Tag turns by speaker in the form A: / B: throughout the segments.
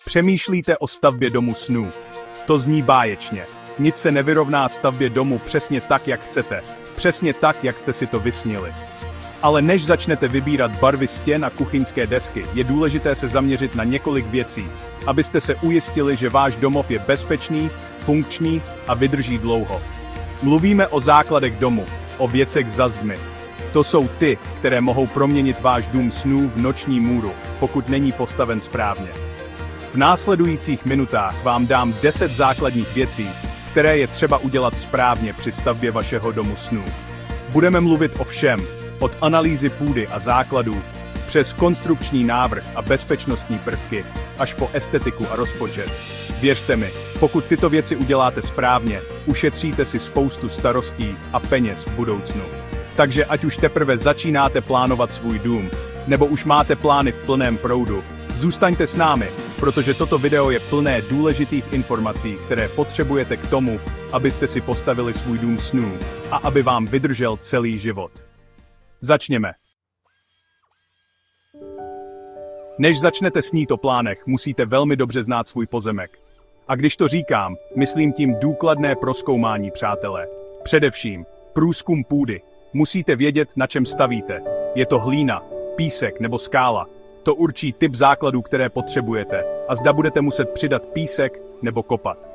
A: Přemýšlíte o stavbě domu snů. To zní báječně. Nic se nevyrovná stavbě domu přesně tak, jak chcete. Přesně tak, jak jste si to vysnili. Ale než začnete vybírat barvy stěn a kuchyňské desky, je důležité se zaměřit na několik věcí, abyste se ujistili, že váš domov je bezpečný, funkční a vydrží dlouho. Mluvíme o základech domu, o věcech za zdmi. To jsou ty, které mohou proměnit váš dům snů v noční můru, pokud není postaven správně. V následujících minutách vám dám 10 základních věcí, které je třeba udělat správně při stavbě vašeho domu snů. Budeme mluvit o všem, od analýzy půdy a základů, přes konstrukční návrh a bezpečnostní prvky, až po estetiku a rozpočet. Věřte mi, pokud tyto věci uděláte správně, ušetříte si spoustu starostí a peněz v budoucnu. Takže ať už teprve začínáte plánovat svůj dům, nebo už máte plány v plném proudu, zůstaňte s námi, protože toto video je plné důležitých informací, které potřebujete k tomu, abyste si postavili svůj dům snů a aby vám vydržel celý život. Začněme. Než začnete snít o plánech, musíte velmi dobře znát svůj pozemek. A když to říkám, myslím tím důkladné prozkoumání, přátelé. Především, průzkum půdy. Musíte vědět, na čem stavíte. Je to hlína, písek nebo skála. To určí typ základů, které potřebujete, a zda budete muset přidat písek nebo kopat.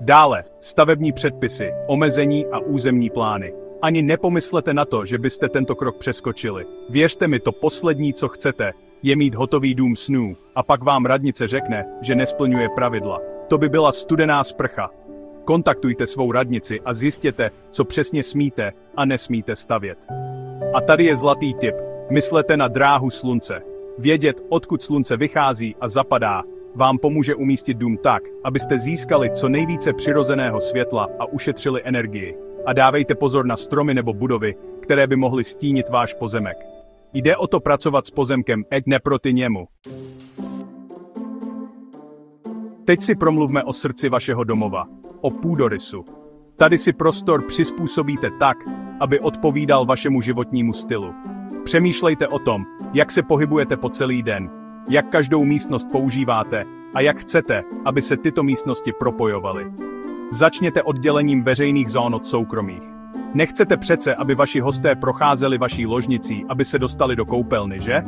A: Dále, stavební předpisy, omezení a územní plány. Ani nepomyslete na to, že byste tento krok přeskočili. Věřte mi, to poslední, co chcete, je mít hotový dům snů, a pak vám radnice řekne, že nesplňuje pravidla. To by byla studená sprcha. Kontaktujte svou radnici a zjistěte, co přesně smíte a nesmíte stavět. A tady je zlatý tip. Myslete na dráhu slunce. Vědět, odkud slunce vychází a zapadá, vám pomůže umístit dům tak, abyste získali co nejvíce přirozeného světla a ušetřili energii. A dávejte pozor na stromy nebo budovy, které by mohly stínit váš pozemek. Jde o to pracovat s pozemkem, ne proti němu. Teď si promluvme o srdci vašeho domova, o půdorysu. Tady si prostor přizpůsobíte tak, aby odpovídal vašemu životnímu stylu. Přemýšlejte o tom, jak se pohybujete po celý den, jak každou místnost používáte a jak chcete, aby se tyto místnosti propojovaly. Začněte oddělením veřejných zón od soukromých. Nechcete přece, aby vaši hosté procházeli vaší ložnicí, aby se dostali do koupelny, že?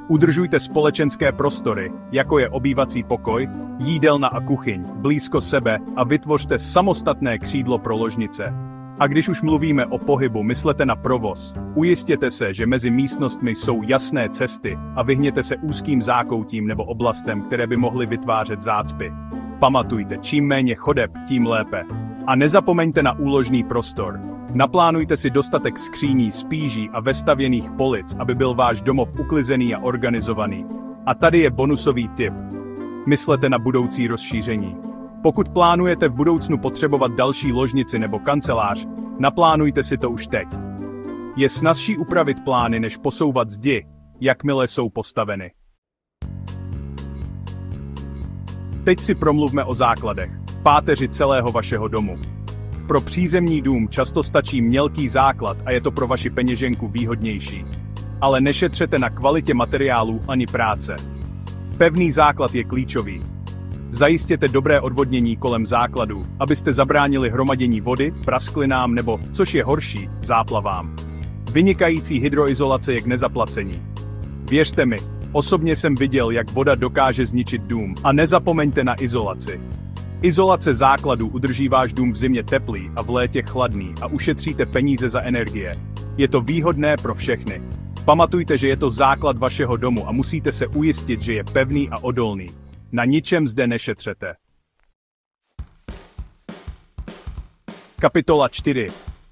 A: Udržujte společenské prostory, jako je obývací pokoj, jídelna a kuchyň, blízko sebe a vytvořte samostatné křídlo pro ložnice. A když už mluvíme o pohybu, myslete na provoz. Ujistěte se, že mezi místnostmi jsou jasné cesty a vyhněte se úzkým zákoutím nebo oblastem, které by mohly vytvářet zácpy. Pamatujte, čím méně chodeb, tím lépe. A nezapomeňte na úložný prostor. Naplánujte si dostatek skříní, spíží a vestavěných polic, aby byl váš domov uklizený a organizovaný. A tady je bonusový tip. Myslete na budoucí rozšíření. Pokud plánujete v budoucnu potřebovat další ložnici nebo kancelář, naplánujte si to už teď. Je snazší upravit plány, než posouvat zdi, jakmile jsou postaveny. Teď si promluvme o základech, páteři celého vašeho domu. Pro přízemní dům často stačí mělký základ a je to pro vaši peněženku výhodnější. Ale nešetřete na kvalitě materiálů ani práce. Pevný základ je klíčový. Zajistěte dobré odvodnění kolem základu, abyste zabránili hromadění vody, prasklinám nebo, což je horší, záplavám. Vynikající hydroizolace je k nezaplacení. Věřte mi, osobně jsem viděl, jak voda dokáže zničit dům, a nezapomeňte na izolaci. Izolace základu udrží váš dům v zimě teplý a v létě chladný a ušetříte peníze za energie. Je to výhodné pro všechny. Pamatujte, že je to základ vašeho domu a musíte se ujistit, že je pevný a odolný. Na ničem zde nešetřete. Kapitola 4.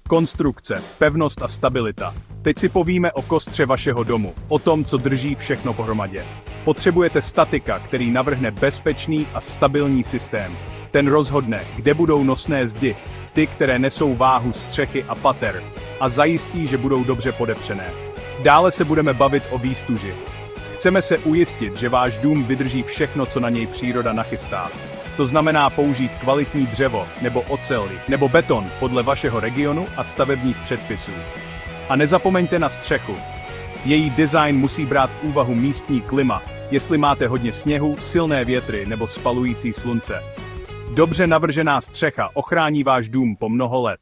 A: Konstrukce, pevnost a stabilita. Teď si povíme o kostře vašeho domu, o tom, co drží všechno pohromadě. Potřebujete statika, který navrhne bezpečný a stabilní systém. Ten rozhodne, kde budou nosné zdi, ty, které nesou váhu střechy a pater, a zajistí, že budou dobře podepřené. Dále se budeme bavit o výstuži. Chceme se ujistit, že váš dům vydrží všechno, co na něj příroda nachystá. To znamená použít kvalitní dřevo, nebo ocel, nebo beton podle vašeho regionu a stavebních předpisů. A nezapomeňte na střechu. Její design musí brát v úvahu místní klima, jestli máte hodně sněhu, silné větry nebo spalující slunce. Dobře navržená střecha ochrání váš dům po mnoho let.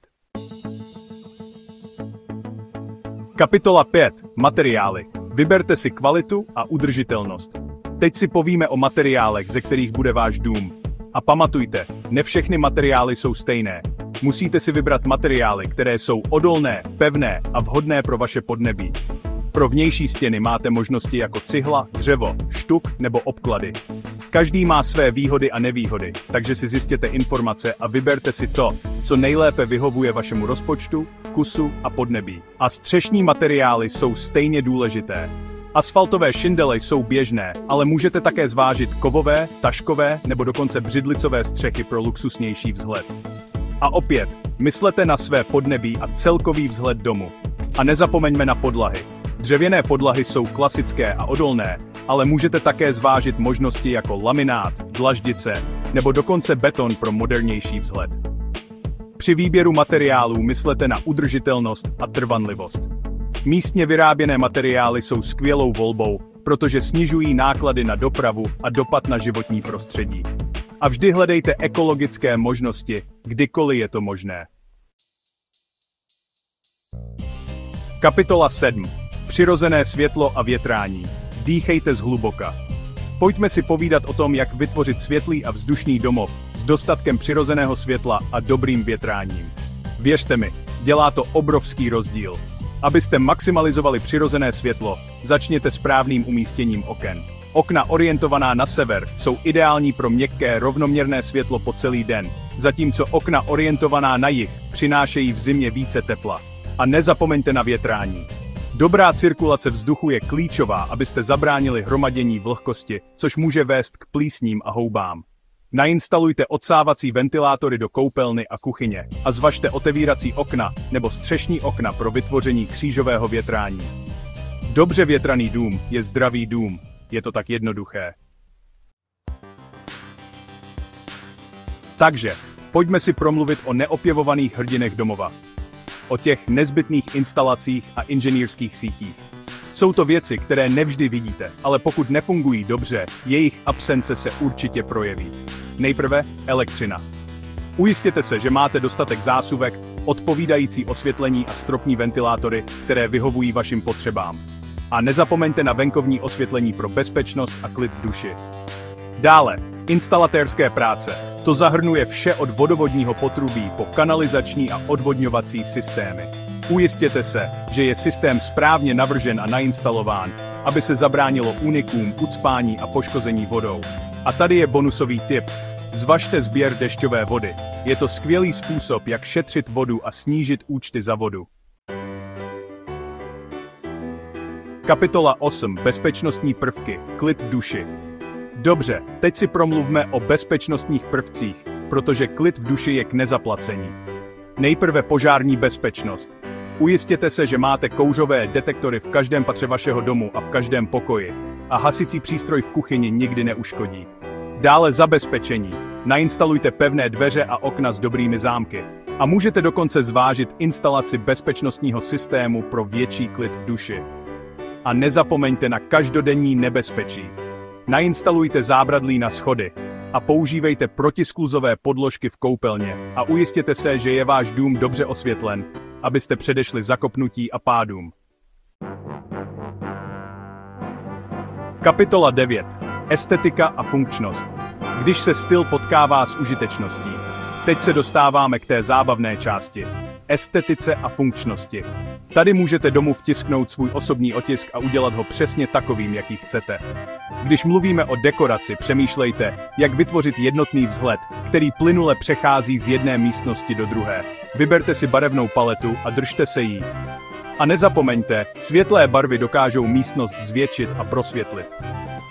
A: Kapitola 5. Materiály. Vyberte si kvalitu a udržitelnost. Teď si povíme o materiálech, ze kterých bude váš dům. A pamatujte, ne všechny materiály jsou stejné. Musíte si vybrat materiály, které jsou odolné, pevné a vhodné pro vaše podnebí. Pro vnější stěny máte možnosti jako cihla, dřevo, štuk nebo obklady. Každý má své výhody a nevýhody, takže si zjistěte informace a vyberte si to, co nejlépe vyhovuje vašemu rozpočtu, vkusu a podnebí. A střešní materiály jsou stejně důležité. Asfaltové šindele jsou běžné, ale můžete také zvážit kovové, taškové nebo dokonce břidlicové střechy pro luxusnější vzhled. A opět, myslete na své podnebí a celkový vzhled domu. A nezapomeňme na podlahy. Dřevěné podlahy jsou klasické a odolné, ale můžete také zvážit možnosti jako laminát, dlaždice nebo dokonce beton pro modernější vzhled. Při výběru materiálů myslete na udržitelnost a trvanlivost. Místně vyráběné materiály jsou skvělou volbou, protože snižují náklady na dopravu a dopad na životní prostředí. A vždy hledejte ekologické možnosti, kdykoliv je to možné. Kapitola 7. Přirozené světlo a větrání. Dýchejte zhluboka. Pojďme si povídat o tom, jak vytvořit světlý a vzdušný domov s dostatkem přirozeného světla a dobrým větráním. Věřte mi, dělá to obrovský rozdíl. Abyste maximalizovali přirozené světlo, začněte správným umístěním oken. Okna orientovaná na sever jsou ideální pro měkké, rovnoměrné světlo po celý den, zatímco okna orientovaná na jih přinášejí v zimě více tepla. A nezapomeňte na větrání. Dobrá cirkulace vzduchu je klíčová, abyste zabránili hromadění vlhkosti, což může vést k plísním a houbám. Nainstalujte odsávací ventilátory do koupelny a kuchyně a zvažte otevírací okna nebo střešní okna pro vytvoření křížového větrání. Dobře větraný dům je zdravý dům, je to tak jednoduché. Takže, pojďme si promluvit o neopěvovaných hrdinech domova. O těch nezbytných instalacích a inženýrských sítích. Jsou to věci, které nevždy vidíte, ale pokud nefungují dobře, jejich absence se určitě projeví. Nejprve elektřina. Ujistěte se, že máte dostatek zásuvek, odpovídající osvětlení a stropní ventilátory, které vyhovují vašim potřebám. A nezapomeňte na venkovní osvětlení pro bezpečnost a klid v duši. Dále, instalatérské práce. To zahrnuje vše od vodovodního potrubí po kanalizační a odvodňovací systémy. Ujistěte se, že je systém správně navržen a nainstalován, aby se zabránilo únikům, ucpání a poškození vodou. A tady je bonusový tip. Zvažte sběr dešťové vody. Je to skvělý způsob, jak šetřit vodu a snížit účty za vodu. Kapitola 8. Bezpečnostní prvky. Klid v duši. Dobře, teď si promluvme o bezpečnostních prvcích, protože klid v duši je k nezaplacení. Nejprve požární bezpečnost. Ujistěte se, že máte kouřové detektory v každém patře vašeho domu a v každém pokoji, a hasicí přístroj v kuchyni nikdy neuškodí. Dále zabezpečení. Nainstalujte pevné dveře a okna s dobrými zámky. A můžete dokonce zvážit instalaci bezpečnostního systému pro větší klid v duši. A nezapomeňte na každodenní nebezpečí. Nainstalujte zábradlí na schody a používejte protiskluzové podložky v koupelně a ujistěte se, že je váš dům dobře osvětlen, abyste předešli zakopnutí a pádům. Kapitola 9. Estetika a funkčnost. Když se styl potkává s užitečností. Teď se dostáváme k té zábavné části. Estetice a funkčnosti. Tady můžete domu vtisknout svůj osobní otisk a udělat ho přesně takovým, jaký chcete. Když mluvíme o dekoraci, přemýšlejte, jak vytvořit jednotný vzhled, který plynule přechází z jedné místnosti do druhé. Vyberte si barevnou paletu a držte se jí. A nezapomeňte, světlé barvy dokážou místnost zvětšit a prosvětlit.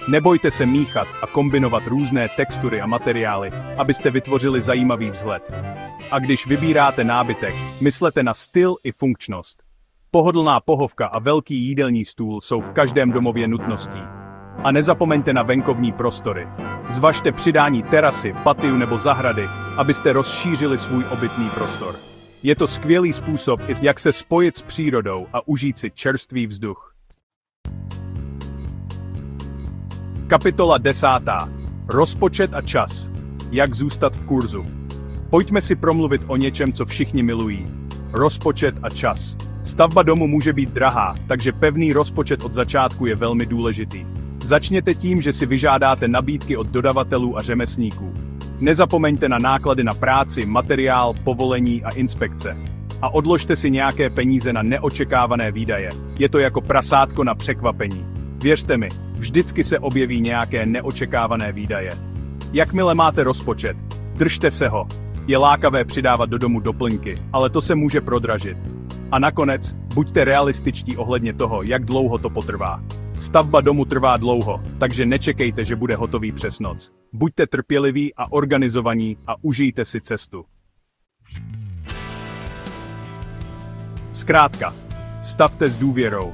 A: Nebojte se míchat a kombinovat různé textury a materiály, abyste vytvořili zajímavý vzhled. A když vybíráte nábytek, myslete na styl i funkčnost. Pohodlná pohovka a velký jídelní stůl jsou v každém domově nutností. A nezapomeňte na venkovní prostory. Zvažte přidání terasy, patiu nebo zahrady, abyste rozšířili svůj obytný prostor. Je to skvělý způsob, jak se spojit s přírodou a užít si čerstvý vzduch. Kapitola 10. Rozpočet a čas. Jak zůstat v kurzu. Pojďme si promluvit o něčem, co všichni milují. Rozpočet a čas. Stavba domu může být drahá, takže pevný rozpočet od začátku je velmi důležitý. Začněte tím, že si vyžádáte nabídky od dodavatelů a řemeslníků. Nezapomeňte na náklady na práci, materiál, povolení a inspekce. A odložte si nějaké peníze na neočekávané výdaje. Je to jako prasátko na překvapení. Věřte mi, vždycky se objeví nějaké neočekávané výdaje. Jakmile máte rozpočet, držte se ho. Je lákavé přidávat do domu doplňky, ale to se může prodražit. A nakonec, buďte realističtí ohledně toho, jak dlouho to potrvá. Stavba domu trvá dlouho, takže nečekejte, že bude hotový přes noc. Buďte trpěliví a organizovaní a užijte si cestu. Zkrátka, stavte s důvěrou.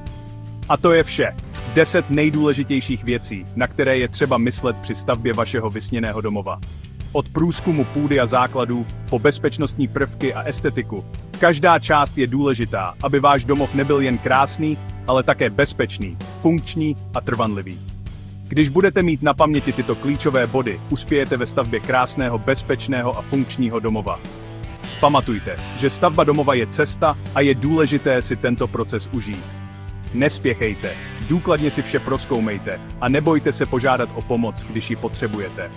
A: A to je vše. 10 nejdůležitějších věcí, na které je třeba myslet při stavbě vašeho vysněného domova. Od průzkumu půdy a základů, po bezpečnostní prvky a estetiku. Každá část je důležitá, aby váš domov nebyl jen krásný, ale také bezpečný, funkční a trvanlivý. Když budete mít na paměti tyto klíčové body, uspějete ve stavbě krásného, bezpečného a funkčního domova. Pamatujte, že stavba domova je cesta a je důležité si tento proces užít. Nespěchejte, důkladně si vše prozkoumejte a nebojte se požádat o pomoc, když ji potřebujete.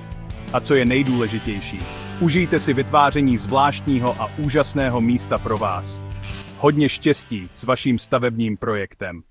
A: A co je nejdůležitější, užijte si vytváření zvláštního a úžasného místa pro vás. Hodně štěstí s vaším stavebním projektem.